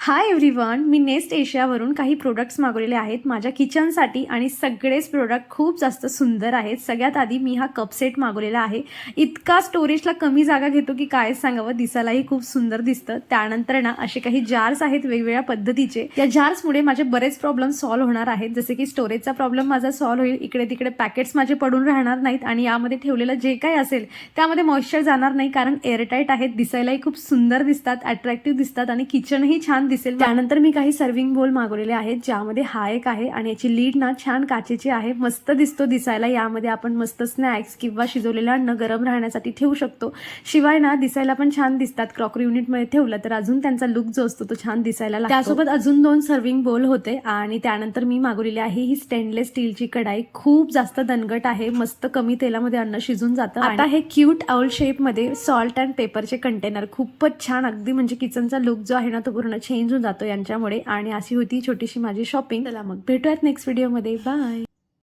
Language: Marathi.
हाय एव्हरीवन, मी नेस्ट एशियावरून काही प्रोडक्ट्स मागवलेले आहेत माझ्या किचनसाठी आणि सगळेच प्रोडक्ट खूप जास्त सुंदर आहेत. सगळ्यात आधी मी हा कप सेट मागवलेला आहे. इतका स्टोरेजला कमी जागा घेतो की काय सांगावं, दिसायलाही खूप सुंदर दिसतं. त्यानंतर ना असे काही जार्स आहेत वेगवेगळ्या पद्धतीचे. या जार्समुळे माझे बरेच प्रॉब्लेम सॉल्व्ह होणार आहेत, जसे की स्टोरेजचा प्रॉब्लेम माझा सॉल्व्ह होईल, इकडे तिकडे पॅकेट्स माझे पडून राहणार नाहीत आणि यामध्ये ठेवलेलं जे काही असेल त्यामध्ये मॉइश्चर जाणार नाही, कारण एअरटाईट आहेत. दिसायलाही खूप सुंदर दिसतात, अट्रॅक्टिव्ह दिसतात आणि किचनही छान दिसेल. त्यानंतर मी काही सर्विंग बोल मागवलेले आहेत, ज्यामध्ये हा एक आहे आणि याची लीड ना छान काचेची आहे, मस्त दिसतो दिसायला. यामध्ये आपण मस्त स्नॅक्स किंवा शिजवलेलं अन्न गरम राहण्यासाठी ठेवू शकतो. शिवाय ना दिसायला पण छान दिसतात. क्रॉकरी युनिटमध्ये ठेवलं तर अजून त्यांचा लुक जो असतो तो छान दिसायला लागतो. त्यासोबत अजून 2 सर्विंग बोल होते आणि त्यानंतर मी मागवलेली आहे ही स्टेनलेस स्टीलची कढाई. खूप जास्त दणकट आहे, मस्त कमी तेलामध्ये अन्न शिजून जातं. आता हे क्यूट आउल शेप मध्ये सॉल्ट अँड पेपरचे कंटेनर, खूपच छान. अगदी म्हणजे किचनचा लुक जो आहे ना तो पूर्ण चेंज होऊन जातो यांच्यामुळे. आणि अशी होती छोटीशी माझी शॉपिंग. चला मग भेटूयात नेक्स्ट व्हिडिओमध्ये. बाय.